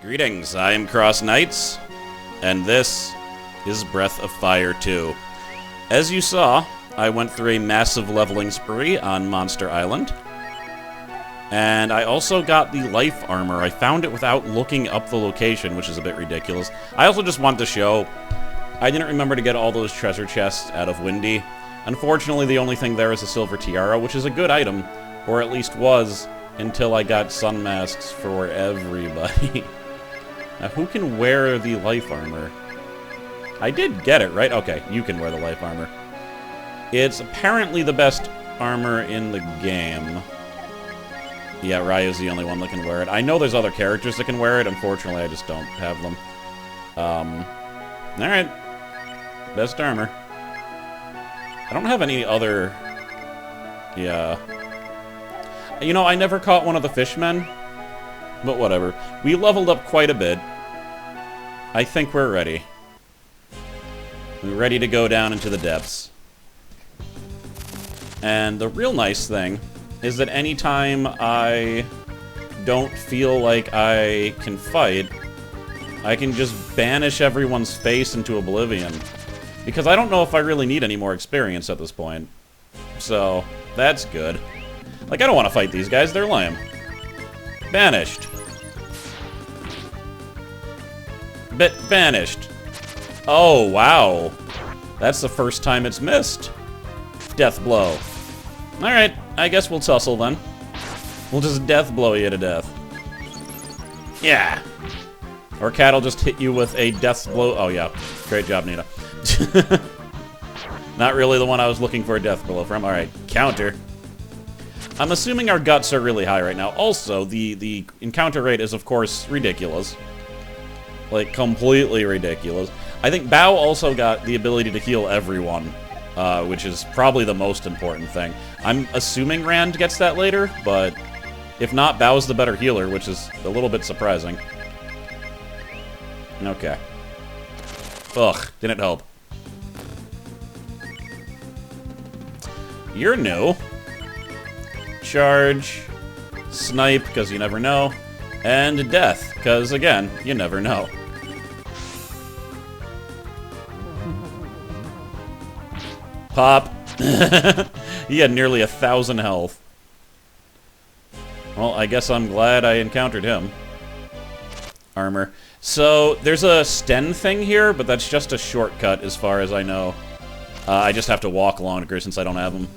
Greetings, I am Cross Knights, and this is Breath of Fire 2. As you saw, I went through a massive leveling spree on Monster Island, and I also got the life armor. I found it without looking up the location, which is a bit ridiculous. I also just want to show, I didn't remember to get all those treasure chests out of Windy. Unfortunately, the only thing there is a silver tiara, which is a good item, or at least was, until I got sun masks for everybody. Now, who can wear the life armor? I did get it, right? Okay, you can wear the life armor. It's apparently the best armor in the game. Yeah, Ryu's the only one that can wear it. I know there's other characters that can wear it. Unfortunately, I just don't have them. Alright. Best armor. I don't have any other... Yeah. You know, I never caught one of the fishmen. But whatever. We leveled up quite a bit. I think we're ready. We're ready to go down into the depths. And the real nice thing is that anytime I don't feel like I can fight, I can just banish everyone's face into oblivion. Because I don't know if I really need any more experience at this point. So, that's good. Like, I don't want to fight these guys, they're lame. Banished. Banished. Oh, wow. That's the first time it's missed. Death blow. Alright, I guess we'll tussle then. We'll just death blow you to death. Yeah. Or Cat will just hit you with a death blow. Oh, yeah. Great job, Nina. Not really the one I was looking for a death blow from. Alright, counter. I'm assuming our guts are really high right now. Also, the encounter rate is, of course, ridiculous. Like, completely ridiculous. I think Bao also got the ability to heal everyone, which is probably the most important thing. I'm assuming Rand gets that later, but if not, Bao's the better healer, which is a little bit surprising. Okay. Ugh, didn't help. You're new. Charge, snipe, because you never know, and death, because, again, you never know. Pop. He had nearly 1,000 health. Well, I guess I'm glad I encountered him. Armor. So, there's a Sten thing here, but that's just a shortcut as far as I know. I just have to walk longer since I don't have them.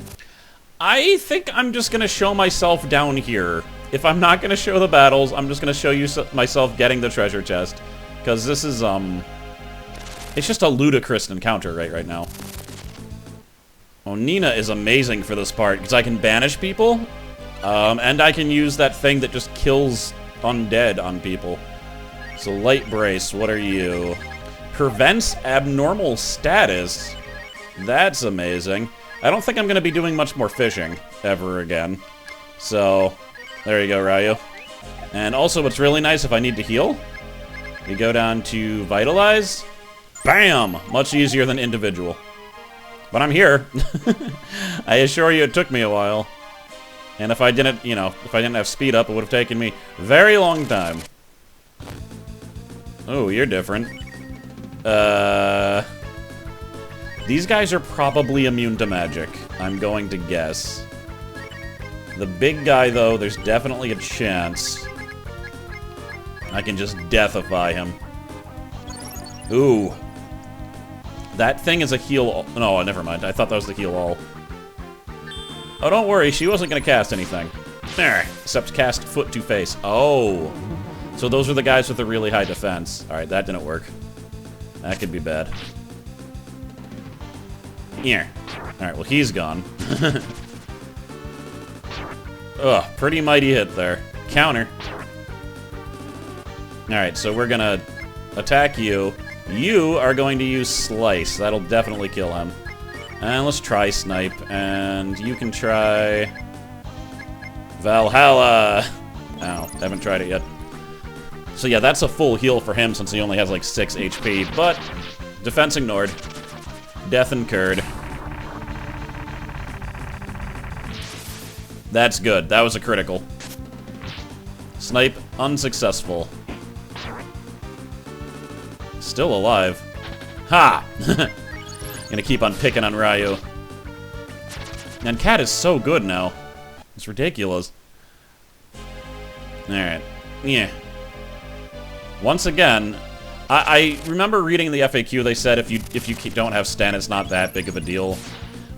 I think I'm just going to show myself down here. If I'm not going to show the battles, I'm just going to show you myself getting the treasure chest. Because this is, it's just a ludicrous encounter right now. Oh, Nina is amazing for this part, because I can banish people, and I can use that thing that just kills undead on people. So, Light Brace, what are you? Prevents abnormal status. That's amazing. I don't think I'm going to be doing much more fishing ever again. So, there you go, Ryu. And also, what's really nice if I need to heal, you go down to Vitalize. Bam! Much easier than individual. But I'm here. I assure you it took me a while. And if I didn't, you know, if I didn't have speed up, it would have taken me a very long time. Oh, you're different. These guys are probably immune to magic, I'm going to guess. The big guy, though, there's definitely a chance I can just deathify him. Ooh. That thing is a heal... No, never mind. I thought that was the heal all. Oh, don't worry. She wasn't going to cast anything. There. Except cast foot to face. Oh. So those are the guys with the really high defense. Alright, that didn't work. That could be bad. Here. Alright, well, he's gone. Ugh, pretty mighty hit there. Counter. Alright, so we're gonna attack you. You are going to use Slice. That'll definitely kill him. And let's try Snipe. And you can try... Valhalla! Ow, haven't tried it yet. So yeah, that's a full heal for him since he only has like 6 HP. But, defense ignored. Death incurred. That's good. That was a critical. Snipe unsuccessful. Still alive. Ha! Gonna keep on picking on Ryu. And Cat is so good now. It's ridiculous. Alright. Yeah. Once again, I remember reading the FAQ, they said if you don't have Sten, it's not that big of a deal.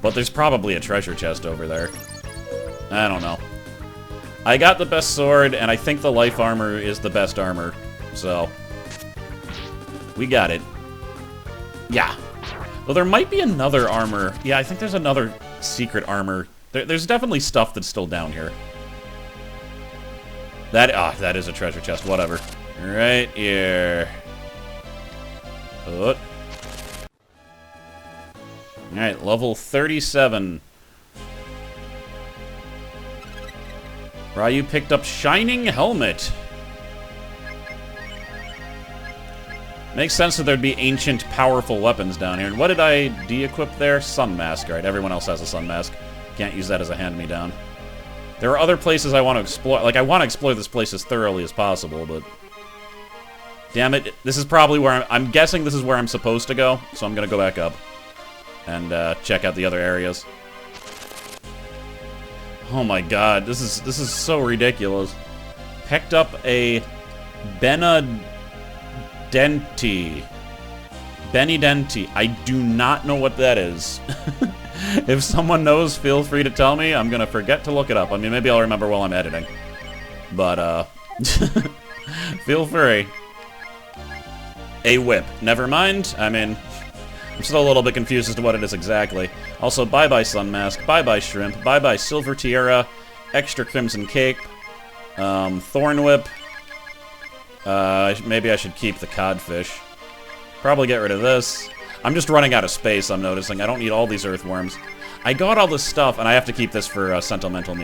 But there's probably a treasure chest over there. I don't know. I got the best sword, and I think the life armor is the best armor. So, we got it. Yeah. Well, there might be another armor. Yeah, I think there's another secret armor. There's definitely stuff that's still down here. That is a treasure chest. Whatever. Right here. Oh. Alright, level 37. Ryu picked up Shining Helmet. Makes sense that there'd be ancient, powerful weapons down here. And what did I de-equip there? Sun Mask, right? Everyone else has a Sun Mask. Can't use that as a hand-me-down. There are other places I want to explore. Like, I want to explore this place as thoroughly as possible, but... Damn it, this is probably where I'm guessing this is where I'm supposed to go, so I'm gonna go back up. And, check out the other areas. Oh my god, this is so ridiculous. Picked up a Benidenti. Benidenti. I do not know what that is. If someone knows, feel free to tell me. I'm gonna forget to look it up. I mean, maybe I'll remember while I'm editing. But, feel free. A whip. Never mind. I mean, I'm still a little bit confused as to what it is exactly. Also, bye-bye Sun Mask, bye-bye Shrimp, bye-bye Silver Tiara, Extra Crimson Cape, Thorn Whip. Maybe I should keep the Codfish. Probably get rid of this. I'm just running out of space, I'm noticing. I don't need all these earthworms. I got all this stuff, and I have to keep this for sentimental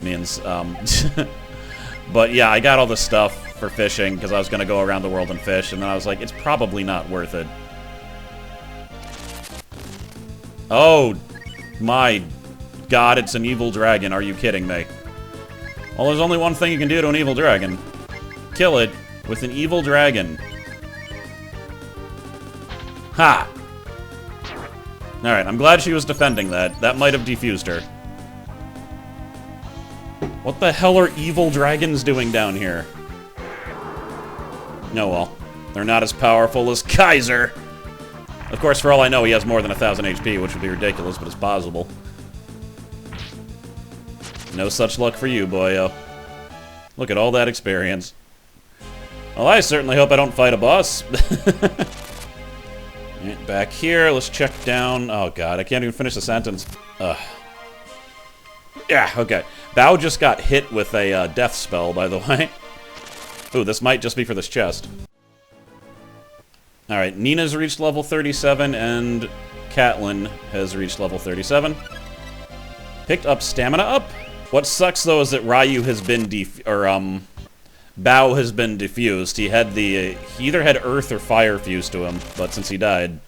means. But yeah, I got all this stuff for fishing, because I was going to go around the world and fish, and then I was like, it's probably not worth it. Oh, my god, it's an evil dragon. Are you kidding me? Well, there's only one thing you can do to an evil dragon. Kill it with an evil dragon. Ha! Alright, I'm glad she was defending that. That might have defused her. What the hell are evil dragons doing down here? No, well, they're not as powerful as Kaiser. Of course, for all I know, he has more than 1,000 HP, which would be ridiculous, but it's possible. No such luck for you, boyo. Look at all that experience. Well, I certainly hope I don't fight a boss. Right, back here, let's check down. Oh god, I can't even finish the sentence. Ugh. Yeah, okay. Bao just got hit with a death spell, by the way. Ooh, this might just be for this chest. Alright, Nina's reached level 37, and Catelyn has reached level 37. Picked up stamina up. What sucks, though, is that Ryu has been Bao has been defused. He had he either had earth or fire fused to him, but since he died...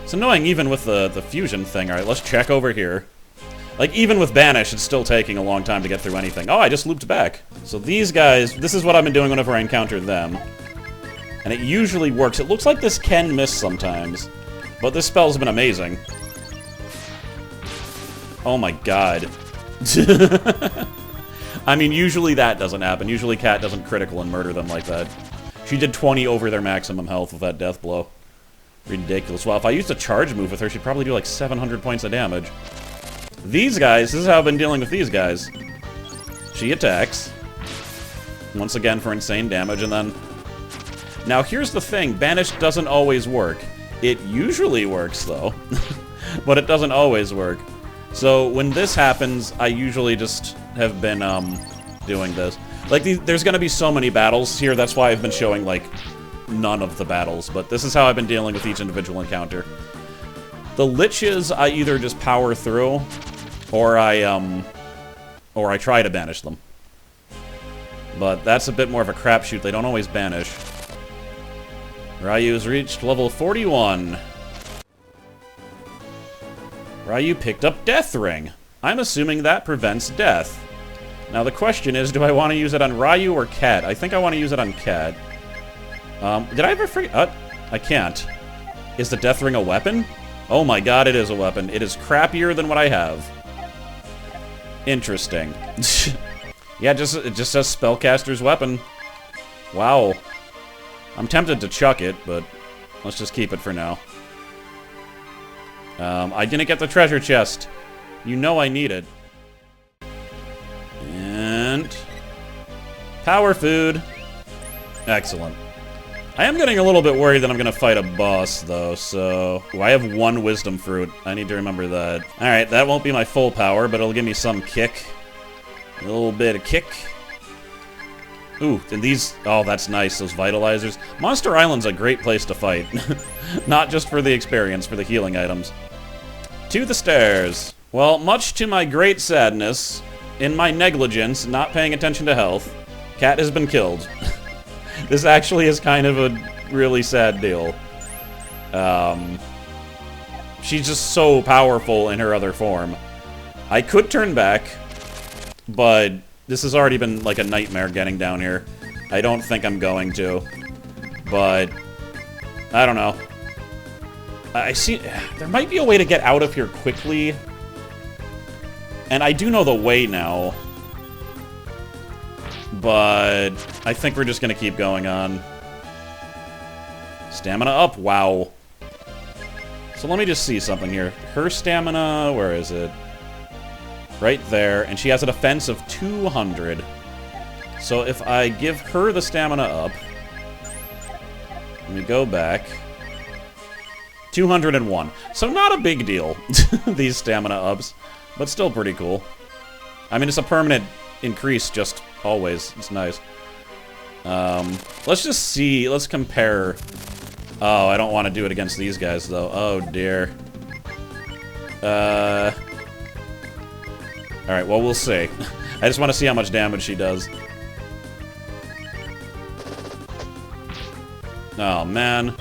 It's annoying even with the fusion thing. Alright, let's check over here. Like, even with Banish, it's still taking a long time to get through anything. Oh, I just looped back. So these guys, this is what I've been doing whenever I encounter them. And it usually works. It looks like this can miss sometimes, but this spell's been amazing. Oh my god. I mean, usually that doesn't happen. Usually Cat doesn't critical and murder them like that. She did 20 over their maximum health with that death blow. Ridiculous. Well, if I used a charge move with her, she'd probably do like 700 points of damage. These guys, this is how I've been dealing with these guys. She attacks. Once again for insane damage, and then... Now, here's the thing. Banish doesn't always work. It usually works, though. But it doesn't always work. So, when this happens, I usually just have been, doing this. Like, there's gonna be so many battles here, that's why I've been showing, like, none of the battles. But this is how I've been dealing with each individual encounter. The Liches, I either just power through, or I try to banish them. But that's a bit more of a crapshoot. They don't always banish. Ryu's reached level 41. Ryu picked up Death Ring. I'm assuming that prevents death. Now the question is, do I want to use it on Ryu or Cat? I think I want to use it on Cat. Did I ever forget? I can't. Is the Death Ring a weapon? Oh my god, it is a weapon. It is crappier than what I have. Interesting. Yeah, it just says Spellcaster's Weapon. Wow. I'm tempted to chuck it, but let's just keep it for now. I didn't get the treasure chest. You know I need it. And... power food. Excellent. I am getting a little bit worried that I'm going to fight a boss, though, so... Ooh, I have 1 wisdom fruit. I need to remember that. Alright, that won't be my full power, but it'll give me some kick. A little bit of kick. Ooh, and these... oh, that's nice, those vitalizers. Monster Island's a great place to fight. Not just for the experience, for the healing items. To the stairs. Well, much to my great sadness, in my negligence, not paying attention to health, Cat has been killed. This actually is kind of a really sad deal. She's just so powerful in her other form. I could turn back, but this has already been like a nightmare getting down here. I don't think I'm going to. But, I don't know. I see... there might be a way to get out of here quickly. And I do know the way now. But I think we're just going to keep going on. Stamina up. Wow. So let me just see something here. Her stamina, where is it? Right there. And she has a defense of 200. So if I give her the stamina up, let me go back. 201. So not a big deal, these stamina ups, but still pretty cool. I mean, it's a permanent increase just always. It's nice. Let's just see. Let's compare. Oh, I don't want to do it against these guys, though. Oh, dear. Alright, well, we'll see. I just want to see how much damage she does. Oh, man.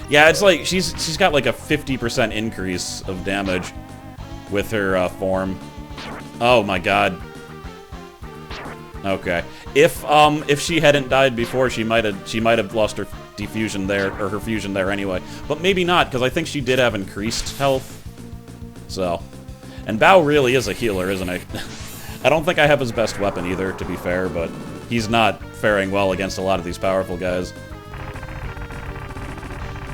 Yeah, it's like, she's got like a 50% increase of damage with her form. Oh, my god. Okay. If she hadn't died before, she might have lost her diffusion there, or her fusion there anyway. But maybe not, because I think she did have increased health. So. And Bao really is a healer, isn't he? I don't think I have his best weapon either, to be fair, but he's not faring well against a lot of these powerful guys.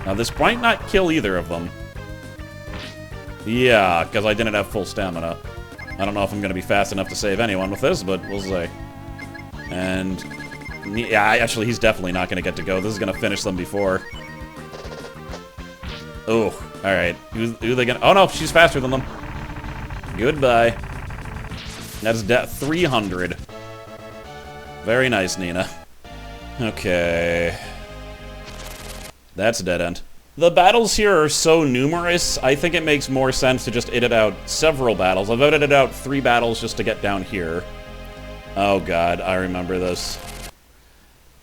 Now, this might not kill either of them. Yeah, because I didn't have full stamina. I don't know if I'm going to be fast enough to save anyone with this, but we'll see. And, yeah, actually, he's definitely not going to get to go. This is going to finish them before. Oh, alright. Who are they going to... oh, no, she's faster than them. Goodbye. That's 300. Very nice, Nina. Okay. That's a dead end. The battles here are so numerous, I think it makes more sense to just edit out several battles. I've edited out 3 battles just to get down here. Oh god, I remember this.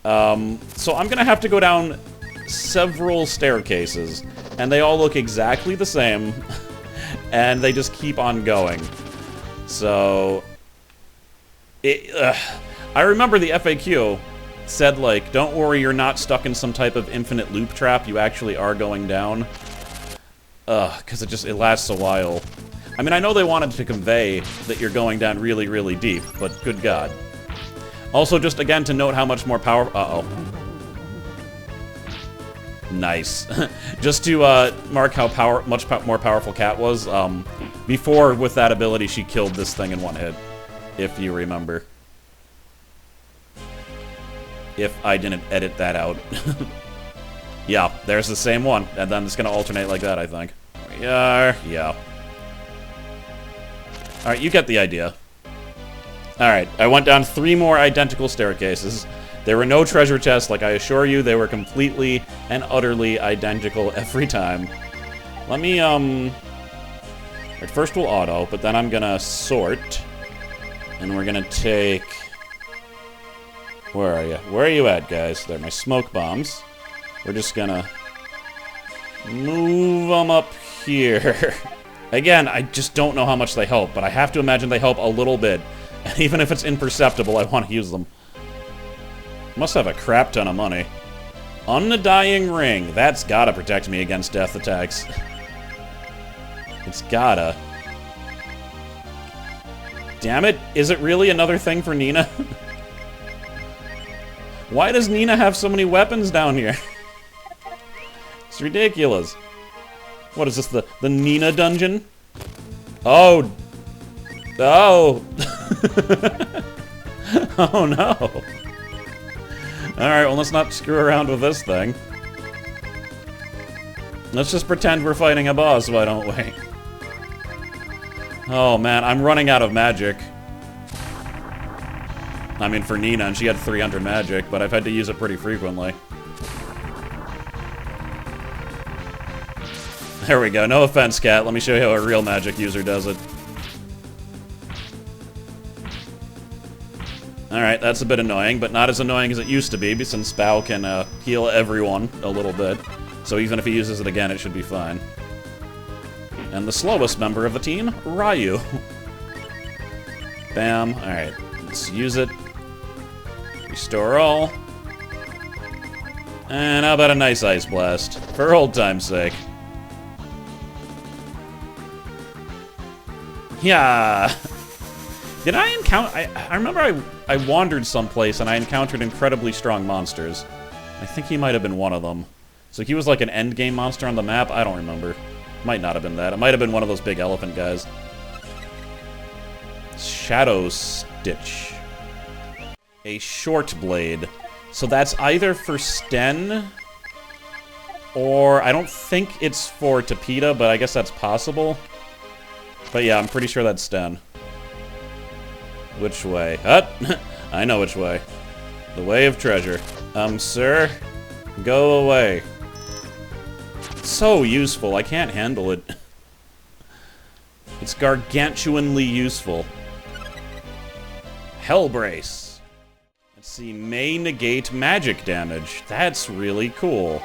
So I'm gonna have to go down several staircases, and they all look exactly the same, and they just keep on going. So... I remember the FAQ said, like, don't worry, you're not stuck in some type of infinite loop trap, you actually are going down. Because it lasts a while. I mean, I know they wanted to convey that you're going down really, really deep, but good god. Also, just again to note how much more power... uh-oh. Nice. Just to mark how much more powerful Cat was, before, with that ability, she killed this thing in one hit, if you remember. If I didn't edit that out. Yeah, there's the same one, and then it's going to alternate like that, I think. There we are. Yeah. Alright, you get the idea. Alright, I went down 3 more identical staircases. There were no treasure chests, like I assure you, they were completely and utterly identical every time. Let me, at first we'll auto, but then I'm gonna sort. And we're gonna take... where are you? Where are you at, guys? They're my smoke bombs. We're just gonna move them up here. Again, I just don't know how much they help, but I have to imagine they help a little bit. And even if it's imperceptible, I want to use them. Must have a crap ton of money. Undying Ring. That's gotta protect me against death attacks. It's gotta. Damn it. Is it really another thing for Nina? Why does Nina have so many weapons down here? It's ridiculous. What is this, the Nina dungeon? Oh. Oh. Oh no. Alright, well let's not screw around with this thing. Let's just pretend we're fighting a boss, why don't we? Oh man, I'm running out of magic. I mean, for Nina, and she had 300 magic, but I've had to use it pretty frequently. There we go. No offense, Cat. Let me show you how a real magic user does it. Alright, that's a bit annoying, but not as annoying as it used to be, since Bao can heal everyone a little bit. So even if he uses it again, it should be fine. And the slowest member of the team, Ryu. Bam. Alright, let's use it. Restore all. And how about a nice Ice Blast? For old time's sake. Yeah. Did I encounter... I remember I wandered someplace and I encountered incredibly strong monsters. I think he might have been one of them. So he was like an endgame monster on the map? I don't remember. Might not have been that. It might have been one of those big elephant guys. Shadow Stitch. A short blade. So that's either for Sten... or I don't think it's for Tapita, but I guess that's possible. But yeah, I'm pretty sure that's Sten. Which way? I know which way. The way of treasure. Sir? Go away. It's so useful, I can't handle it. It's gargantuanly useful. Hellbrace. Let's see, may negate magic damage. That's really cool.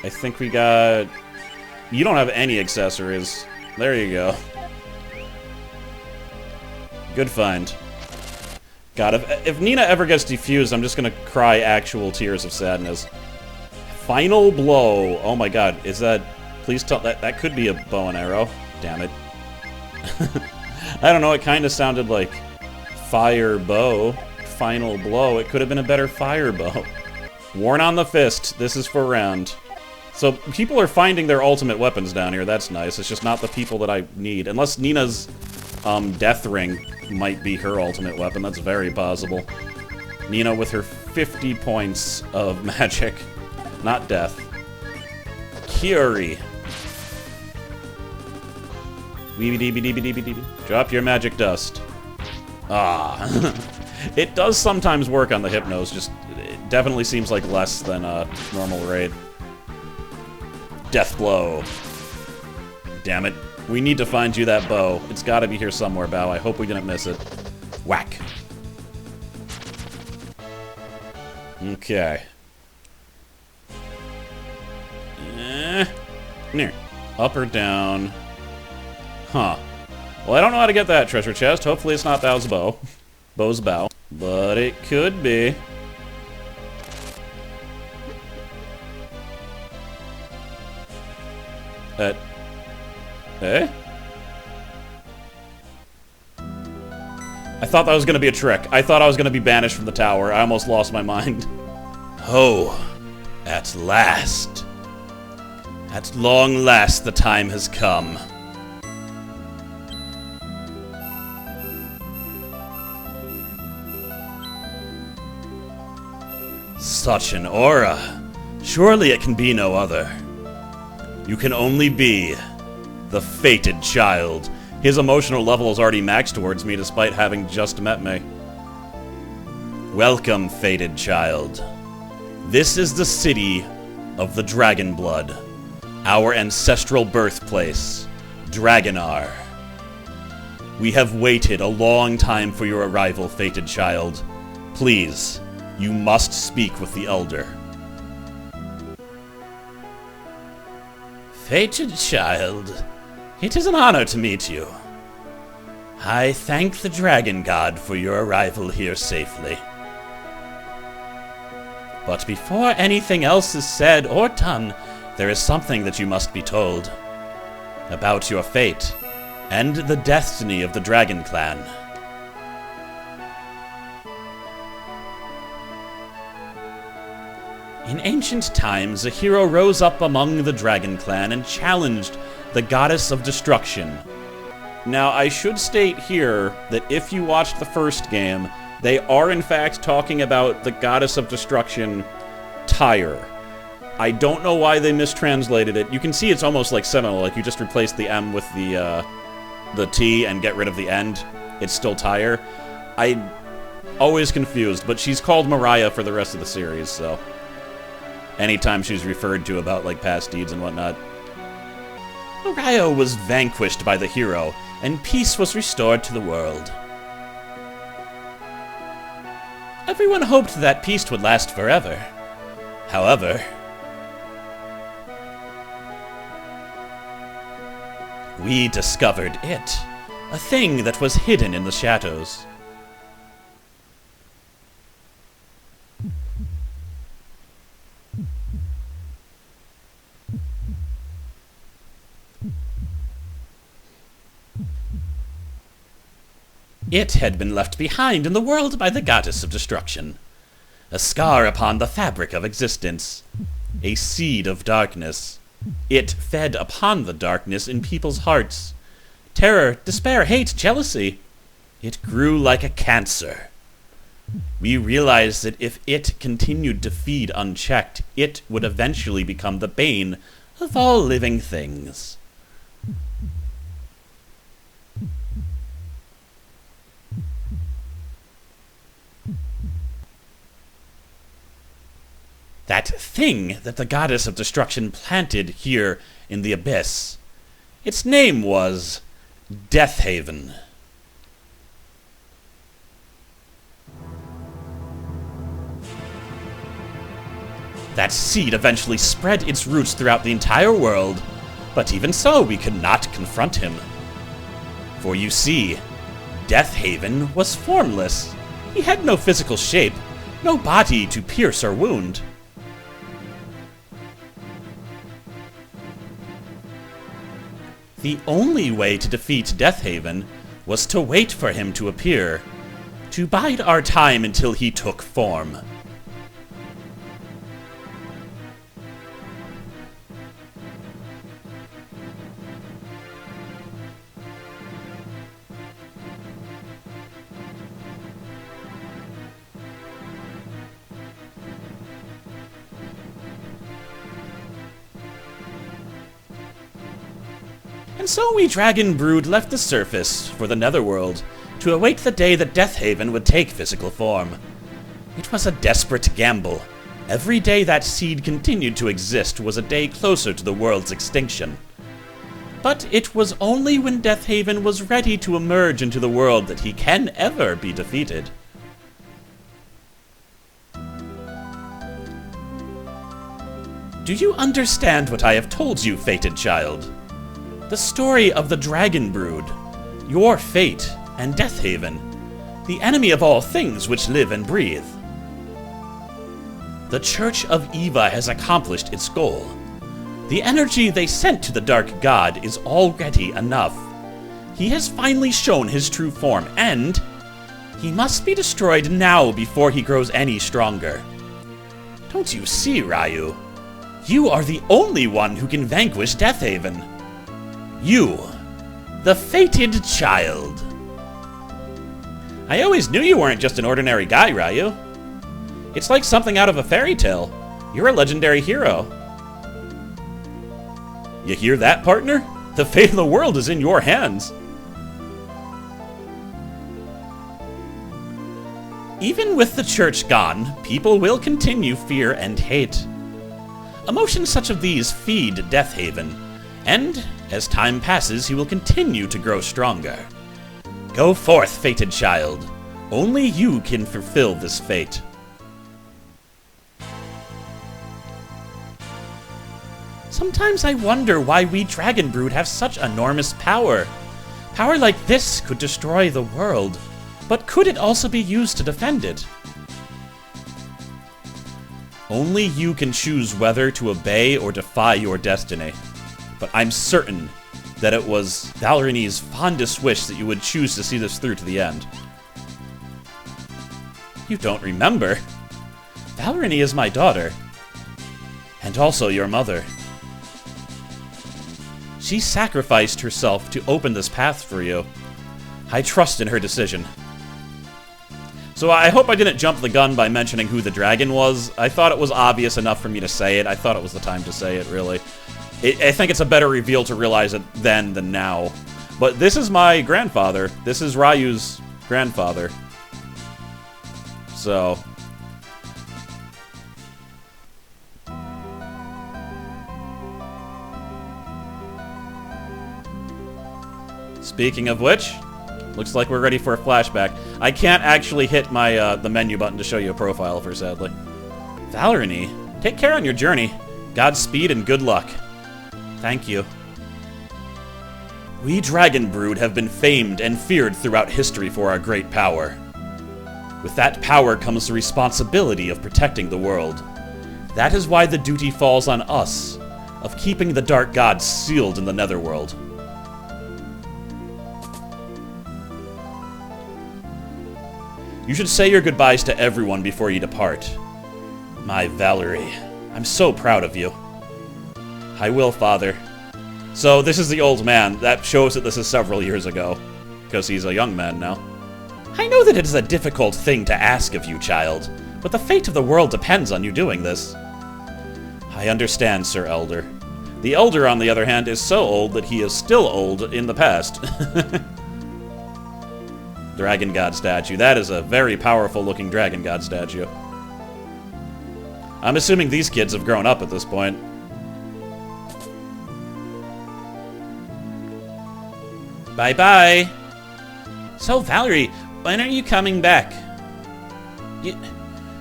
I think we got... You don't have any accessories. There you go. Good find. God, if Nina ever gets defused, I'm just gonna cry actual tears of sadness. Final blow. Oh my god, is that... Please tell... That could be a bow and arrow. Damn it. I don't know, it kind of sounded like... Fire bow. Final blow. It could have been a better fire bow. Worn on the fist. This is for round. So, people are finding their ultimate weapons down here. That's nice. It's just not the people that I need. Unless Nina's... Death Ring might be her ultimate weapon. That's very possible. Nina with her 50 points of magic. Not death. Curie. Drop your magic dust. Ah. It does sometimes work on the Hypnos, just it definitely seems like less than a normal raid. Death blow. Damn it. We need to find you that bow. It's gotta be here somewhere, Bao. I hope we didn't miss it. Whack. Okay. Near. Up or down. Huh. Well, I don't know how to get that treasure chest. Hopefully it's not Bao's bow. Bow's bow. But it could be. Eh? I thought that was gonna be a trick. I thought I was gonna be banished from the tower. I almost lost my mind. Oh, at last. At long last the time has come. Such an aura. Surely it can be no other. You can only be the fated child. His emotional level is already maxed towards me despite having just met me. Welcome, fated child. This is the city of the Dragon Blood, our ancestral birthplace, Dragonar. We have waited a long time for your arrival, fated child. Please, you must speak with the Elder. Fated child, it is an honor to meet you. I thank the Dragon God for your arrival here safely. But before anything else is said or done, there is something that you must be told. About your fate, and the destiny of the Dragon Clan. In ancient times, a hero rose up among the Dragon Clan and challenged the Goddess of Destruction. Now, I should state here that if you watched the first game, they are in fact talking about the Goddess of Destruction, Tyre. I don't know why they mistranslated it. You can see it's almost like Seminole, like you just replace the M with the T and get rid of the end. It's still Tyre. I'm always confused, but she's called Mariah for the rest of the series, so anytime she's referred to about, like, past deeds and whatnot. Mariah was vanquished by the hero, and peace was restored to the world. Everyone hoped that peace would last forever. However, we discovered it, a thing that was hidden in the shadows. It had been left behind in the world by the Goddess of Destruction. A scar upon the fabric of existence. A seed of darkness. It fed upon the darkness in people's hearts. Terror, despair, hate, jealousy. It grew like a cancer. We realized that if it continued to feed unchecked, it would eventually become the bane of all living things. That thing that the Goddess of Destruction planted here in the Abyss. Its name was Deathhaven. That seed eventually spread its roots throughout the entire world, but even so, we could not confront him. For you see, Deathhaven was formless. He had no physical shape, no body to pierce or wound. The only way to defeat Deathhaven was to wait for him to appear, to bide our time until he took form. And so we Dragon Brood left the surface for the Netherworld to await the day that Deathhaven would take physical form. It was a desperate gamble. Every day that seed continued to exist was a day closer to the world's extinction. But it was only when Deathhaven was ready to emerge into the world that he can ever be defeated. Do you understand what I have told you, fated child? The story of the Dragon Brood, your fate, and Deathhaven, the enemy of all things which live and breathe. The Church of Eva has accomplished its goal. The energy they sent to the Dark God is already enough. He has finally shown his true form, and he must be destroyed now before he grows any stronger. Don't you see, Ryu? You are the only one who can vanquish Deathhaven. You, the fated child. I always knew you weren't just an ordinary guy, Ryu. It's like something out of a fairy tale. You're a legendary hero. You hear that, partner? The fate of the world is in your hands. Even with the church gone, people will continue fear and hate. Emotions such as these feed Deathhaven, and as time passes, he will continue to grow stronger. Go forth, fated child. Only you can fulfill this fate. Sometimes I wonder why we Dragon Brood have such enormous power. Power like this could destroy the world, but could it also be used to defend it? Only you can choose whether to obey or defy your destiny. But I'm certain that it was Valerine's fondest wish that you would choose to see this through to the end. You don't remember? Valerine is my daughter. And also your mother. She sacrificed herself to open this path for you. I trust in her decision. So I hope I didn't jump the gun by mentioning who the dragon was. I thought it was obvious enough for me to say it. I thought it was the time to say it, really. I think it's a better reveal to realize it then than now. But this is my grandfather. This is Ryu's grandfather. So... Speaking of which, looks like we're ready for a flashback. I can't actually hit my the menu button to show you a profile of her, sadly. Valerine, take care on your journey. Godspeed and good luck. Thank you. We Dragon Brood have been famed and feared throughout history for our great power. With that power comes the responsibility of protecting the world. That is why the duty falls on us, of keeping the Dark Gods sealed in the Netherworld. You should say your goodbyes to everyone before you depart. My Valerie, I'm so proud of you. I will, Father. So this is the old man. That shows that this is several years ago, because he's a young man now. I know that it is a difficult thing to ask of you, child, but the fate of the world depends on you doing this. I understand, Sir Elder. The Elder, on the other hand, is so old that he is still old in the past. Dragon God statue. That is a very powerful looking Dragon God statue. I'm assuming these kids have grown up at this point. Bye-bye. So, Valerie, when are you coming back?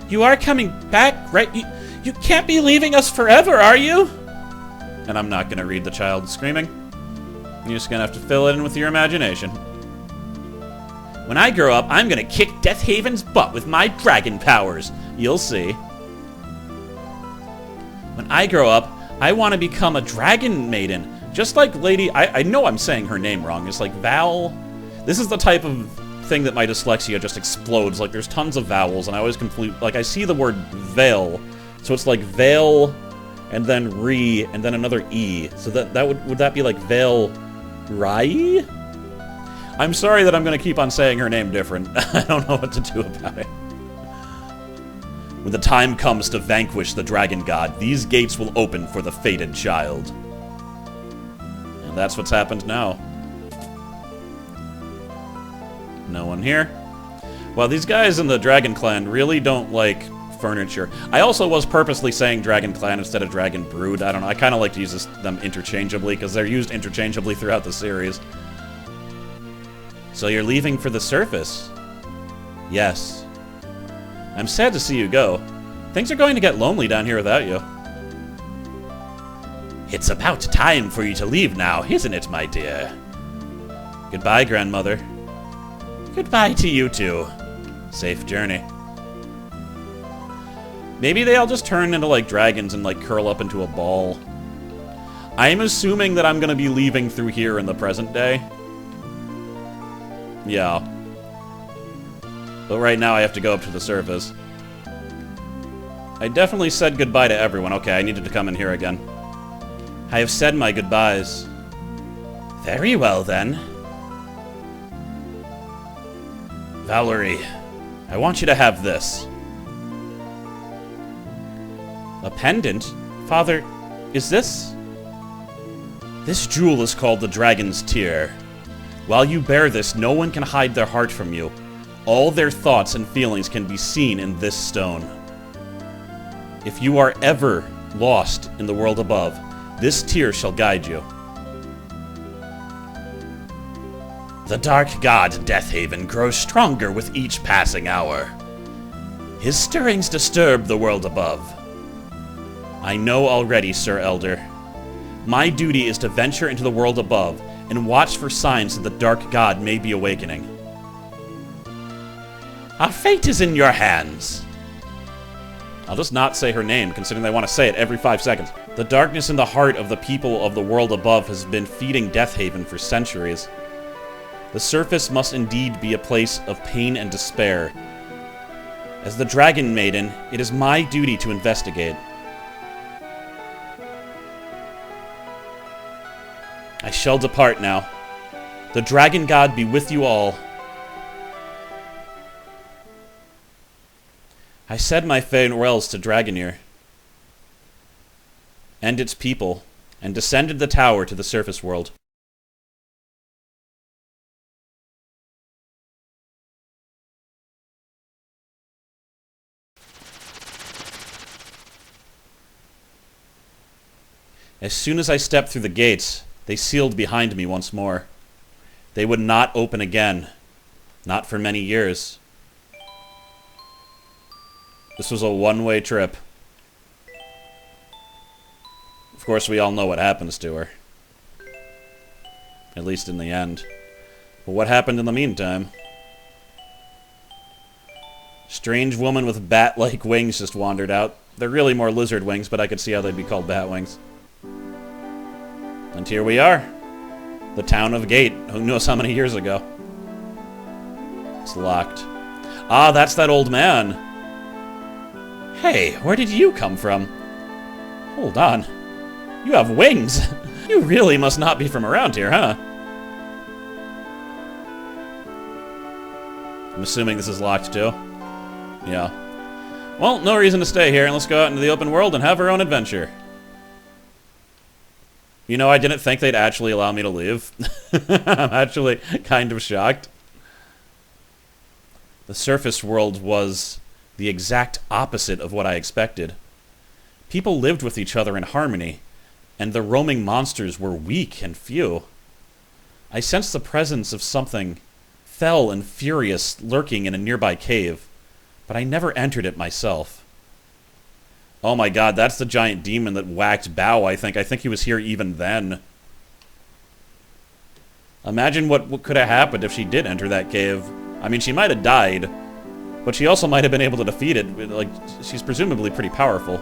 You are coming back, right? You can't be leaving us forever, are you? And I'm not going to read the child screaming. You're just going to have to fill it in with your imagination. When I grow up, I'm gonna kick Death Haven's butt with my dragon powers. You'll see. When I grow up, I want to become a dragon maiden. Just like Lady... I know I'm saying her name wrong. It's like Val... This is the type of thing that my dyslexia just explodes. Like, there's tons of vowels, and I always complete... Like, I see the word veil. So it's like veil, and then re, and then another e. So that would that be like Veil Rai? I'm sorry that I'm going to keep on saying her name different. I don't know what to do about it. When the time comes to vanquish the Dragon God, these gates will open for the fated child. And that's what's happened now. No one here. Well, these guys in the Dragon Clan really don't like furniture. I also was purposely saying Dragon Clan instead of Dragon Brood. I don't know. I kind of like to use them interchangeably because they're used interchangeably throughout the series. So you're leaving for the surface? Yes. I'm sad to see you go. Things are going to get lonely down here without you. It's about time for you to leave now, isn't it, my dear? Goodbye, grandmother. Goodbye to you too. Safe journey. Maybe they all just turn into, like, dragons and, like, curl up into a ball. I'm assuming that I'm gonna be leaving through here in the present day. Yeah. But right now I have to go up to the surface. I definitely said goodbye to everyone. Okay, I needed to come in here again. I have said my goodbyes. Very well, then. Valerie, I want you to have this. A pendant? Father, is this? This jewel is called the Dragon's Tear. While you bear this, no one can hide their heart from you. All their thoughts and feelings can be seen in this stone. If you are ever lost in the world above, this tear shall guide you. The Dark God Deathhaven grows stronger with each passing hour. His stirrings disturb the world above. I know already, Sir Elder. My duty is to venture into the world above and watch for signs that the Dark God may be awakening. Our fate is in your hands. I'll just not say her name, considering they want to say it every 5 seconds. The darkness in the heart of the people of the world above has been feeding Deathhaven for centuries. The surface must indeed be a place of pain and despair. As the Dragon Maiden, it is my duty to investigate. I shall depart now. The Dragon God be with you all. I said my farewells to Dragonir and its people, and descended the tower to the surface world. As soon as I stepped through the gates, they sealed behind me once more. They would not open again. Not for many years. This was a one-way trip. Of course, we all know what happens to her. At least in the end. But what happened in the meantime? Strange woman with bat-like wings just wandered out. They're really more lizard wings, but I could see how they'd be called bat wings. And here we are. The town of Gate. Who knows how many years ago? It's locked. Ah, that's that old man. Hey, where did you come from? Hold on. You have wings. You really must not be from around here, huh? I'm assuming this is locked too. Yeah. Well, no reason to stay here, and let's go out into the open world and have our own adventure. You know, I didn't think they'd actually allow me to leave. I'm actually kind of shocked. The surface world was the exact opposite of what I expected. People lived with each other in harmony, and the roaming monsters were weak and few. I sensed the presence of something fell and furious lurking in a nearby cave, but I never entered it myself. Oh my god, that's the giant demon that whacked Bao, I think. I think he was here even then. Imagine what could have happened if she did enter that cave. I mean, she might have died, but she also might have been able to defeat it. Like, she's presumably pretty powerful.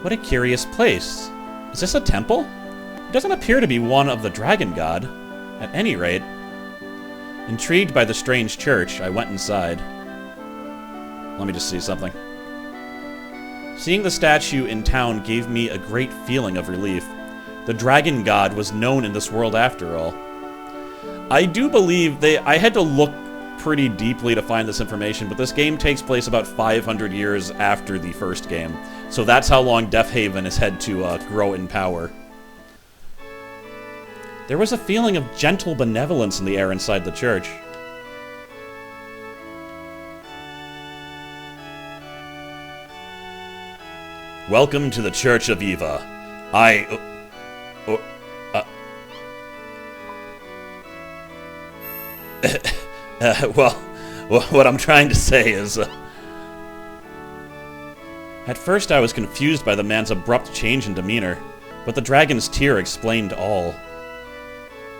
What a curious place. Is this a temple? It doesn't appear to be one of the Dragon God. At any rate. Intrigued by the strange church, I went inside. Let me just see something. Seeing the statue in town gave me a great feeling of relief. The Dragon God was known in this world after all. I do believe I had to look pretty deeply to find this information, but this game takes place about 500 years after the first game. So that's how long Deathhaven has had to grow in power. There was a feeling of gentle benevolence in the air inside the church. Welcome to the Church of Eva. Well, what I'm trying to say is... At first I was confused by the man's abrupt change in demeanor, but the dragon's tear explained all.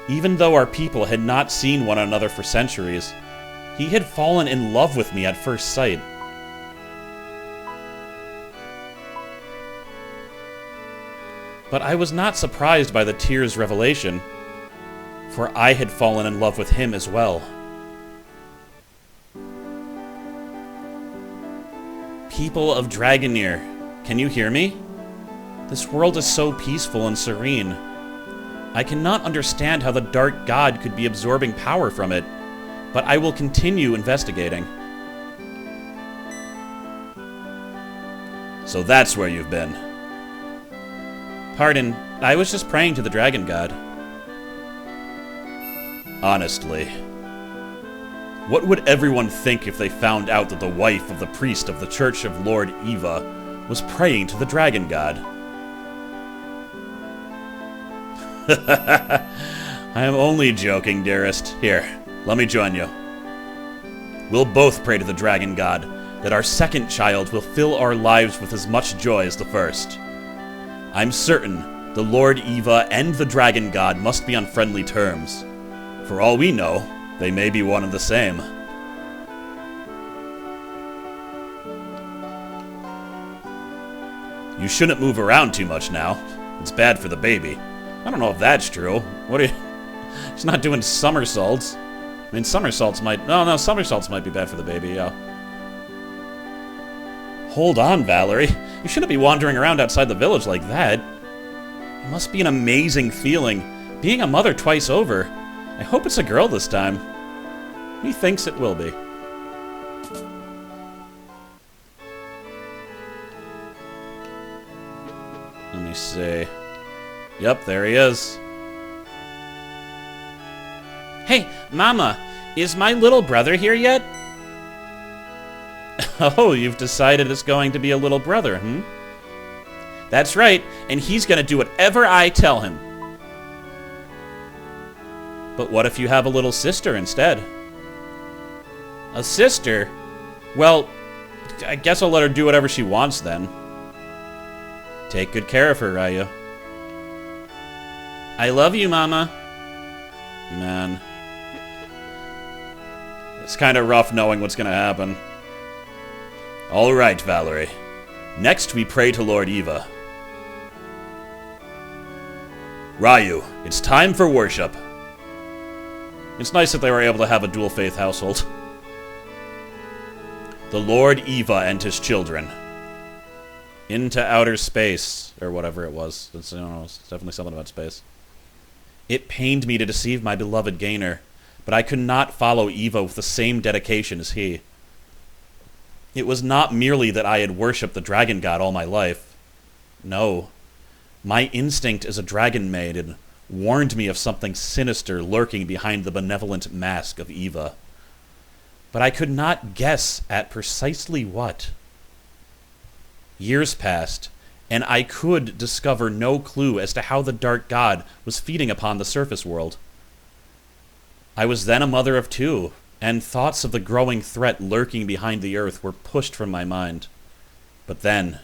Even though our people had not seen one another for centuries, he had fallen in love with me at first sight. But I was not surprised by the tear's revelation, for I had fallen in love with him as well. People of Dragonir, can you hear me? This world is so peaceful and serene. I cannot understand how the Dark God could be absorbing power from it, but I will continue investigating. So that's where you've been. Pardon, I was just praying to the Dragon God. Honestly, what would everyone think if they found out that the wife of the priest of the Church of Lord Eva was praying to the Dragon God? I am only joking, dearest. Here, let me join you. We'll both pray to the Dragon God that our second child will fill our lives with as much joy as the first. I'm certain the Lord Eva and the Dragon God must be on friendly terms. For all we know, they may be one and the same. You shouldn't move around too much now. It's bad for the baby. I don't know if that's true. What are you... He's not doing somersaults. I mean, somersaults might... No, somersaults might be bad for the baby, yeah. Hold on, Valerie. You shouldn't be wandering around outside the village like that. It must be an amazing feeling, being a mother twice over. I hope it's a girl this time. He thinks it will be. Let me see. Yep, there he is. Hey, Mama, is my little brother here yet? Oh, you've decided it's going to be a little brother, hmm? That's right, and he's going to do whatever I tell him. But what if you have a little sister instead? A sister? Well, I guess I'll let her do whatever she wants then. Take good care of her, Ryu. I love you, Mama. Man. It's kind of rough knowing what's going to happen. All right, Valerie. Next, we pray to Lord Eva. Ryu, it's time for worship. It's nice that they were able to have a dual-faith household. The Lord Eva and his children. Into outer space, or whatever it was. It's, I don't know, it's definitely something about space. It pained me to deceive my beloved Gainer, but I could not follow Eva with the same dedication as he. It was not merely that I had worshipped the dragon god all my life. No. My instinct as a dragon maiden warned me of something sinister lurking behind the benevolent mask of Eva. But I could not guess at precisely what. Years passed, and I could discover no clue as to how the dark god was feeding upon the surface world. I was then a mother of two, and thoughts of the growing threat lurking behind the earth were pushed from my mind. But then...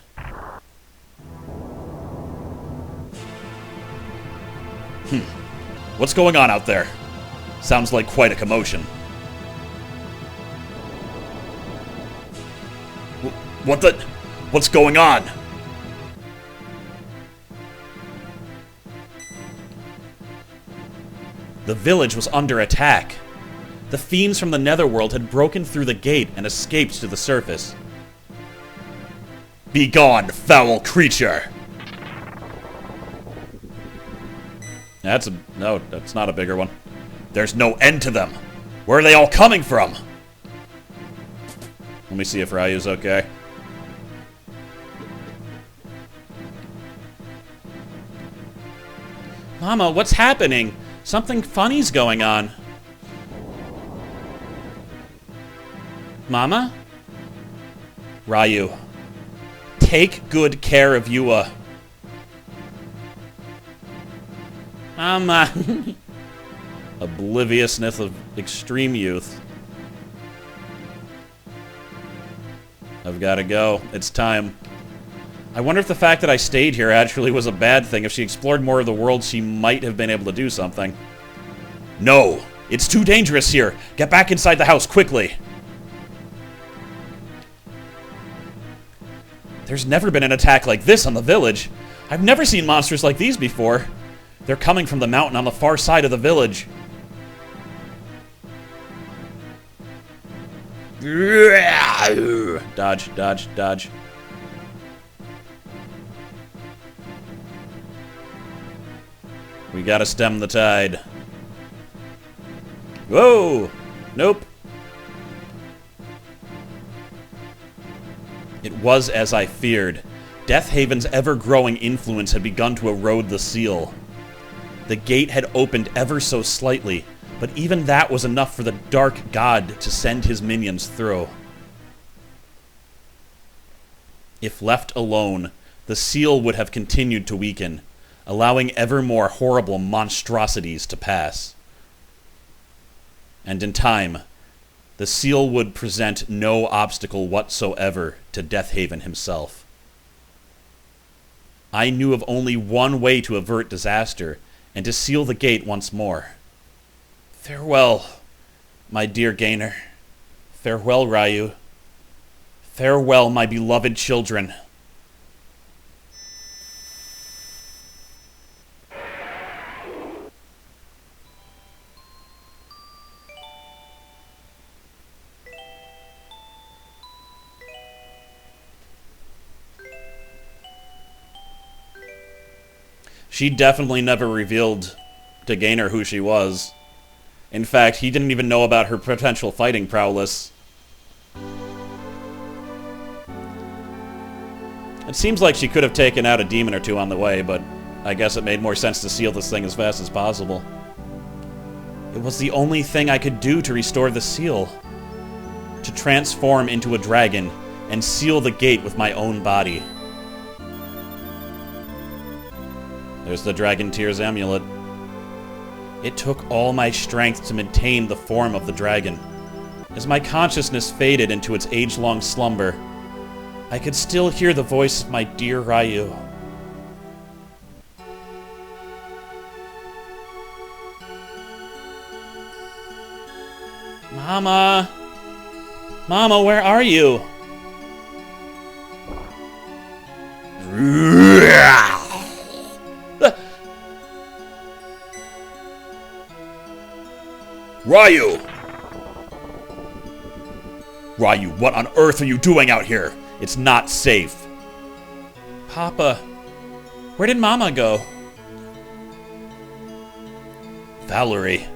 What's going on out there? Sounds like quite a commotion. What the... What's going on? The village was under attack. The fiends from the netherworld had broken through the gate and escaped to the surface. Begone, foul creature! That's not a bigger one. There's no end to them. Where are they all coming from? Let me see if Ryu's okay. Mama, what's happening? Something funny's going on. Mama? Ryu. Take good care of Yua. Mama. Obliviousness of extreme youth. I've got to go. It's time. I wonder if the fact that I stayed here actually was a bad thing. If she explored more of the world, she might have been able to do something. No! It's too dangerous here! Get back inside the house, quickly! There's never been an attack like this on the village. I've never seen monsters like these before. They're coming from the mountain on the far side of the village. Dodge, dodge, dodge. We gotta stem the tide. Whoa! Nope. It was as I feared. Deathhaven's ever-growing influence had begun to erode the seal. The gate had opened ever so slightly, but even that was enough for the dark god to send his minions through. If left alone, the seal would have continued to weaken, allowing ever more horrible monstrosities to pass. And in time, the seal would present no obstacle whatsoever to Deathhaven himself. I knew of only one way to avert disaster, and to seal the gate once more. Farewell, my dear Gainer. Farewell, Ryu. Farewell, my beloved children. She definitely never revealed to Gaynor who she was. In fact, he didn't even know about her potential fighting prowess. It seems like she could have taken out a demon or two on the way, but I guess it made more sense to seal this thing as fast as possible. It was the only thing I could do to restore the seal. To transform into a dragon and seal the gate with my own body. There's the Dragon Tears amulet. It took all my strength to maintain the form of the dragon. As my consciousness faded into its age-long slumber, I could still hear the voice of my dear Ryu. Mama! Mama, where are you? Ryu! Ryu, what on earth are you doing out here? It's not safe. Papa, where did Mama go? Valerie.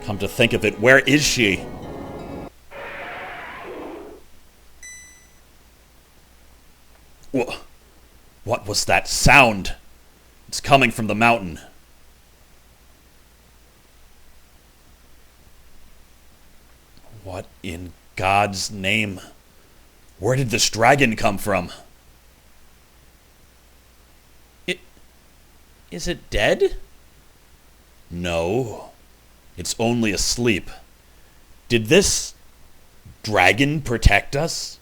Come to think of it, where is she? What was that sound? It's coming from the mountain. What in God's name? Where did this dragon come from? Is it dead? No. It's only asleep. Did this dragon protect us?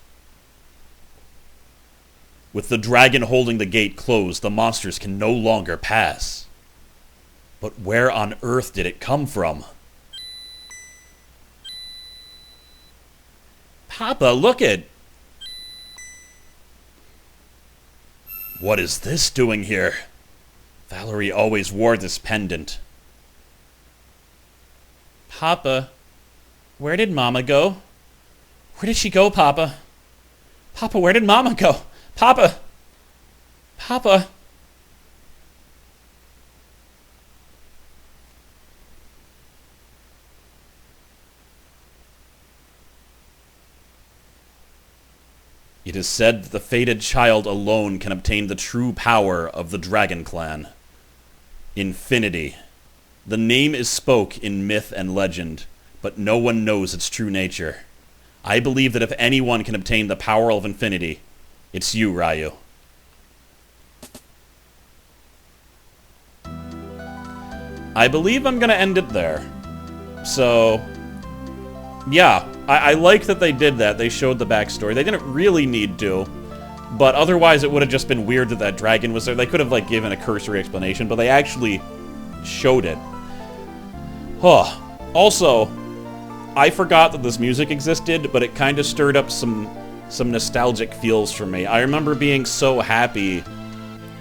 With the dragon holding the gate closed, the monsters can no longer pass. But where on earth did it come from? Papa, look it! What is this doing here? Valerie always wore this pendant. Papa, where did Mama go? Where did she go, Papa? Papa, where did Mama go? Papa! Papa! It is said that the fated child alone can obtain the true power of the Dragon Clan. Infinity. The name is spoke in myth and legend, but no one knows its true nature. I believe that if anyone can obtain the power of infinity, it's you, Ryu. I believe I'm gonna end it there. So, yeah, I like that they did that. They showed the backstory. They didn't really need to, but otherwise it would have just been weird that that dragon was there. They could have, like, given a cursory explanation, but they actually showed it. Huh. Also, I forgot that this music existed, but it kind of stirred up some nostalgic feels for me. I remember being so happy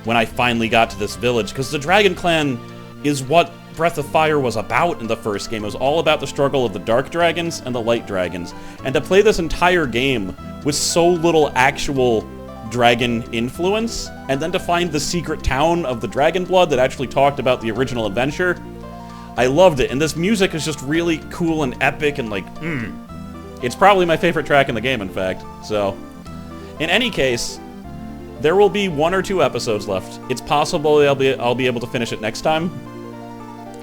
when I finally got to this village, because the Dragon Clan is what Breath of Fire was about in the first game. It was all about the struggle of the Dark Dragons and the Light Dragons. And to play this entire game with so little actual dragon influence, and then to find the secret town of the Dragon Blood that actually talked about the original adventure, I loved it. And this music is just really cool and epic and like, It's probably my favorite track in the game, in fact. So, in any case, there will be 1 or 2 episodes left. It's possible I'll be able to finish it next time.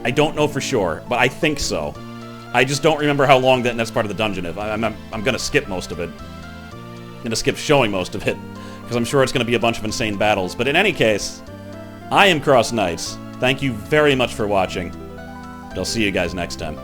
I don't know for sure, but I think so. I just don't remember how long that next part of the dungeon is. I'm gonna skip most of it. I'm gonna skip showing most of it, because I'm sure it's gonna be a bunch of insane battles. But in any case, I am Cross Knights. Thank you very much for watching. I'll see you guys next time.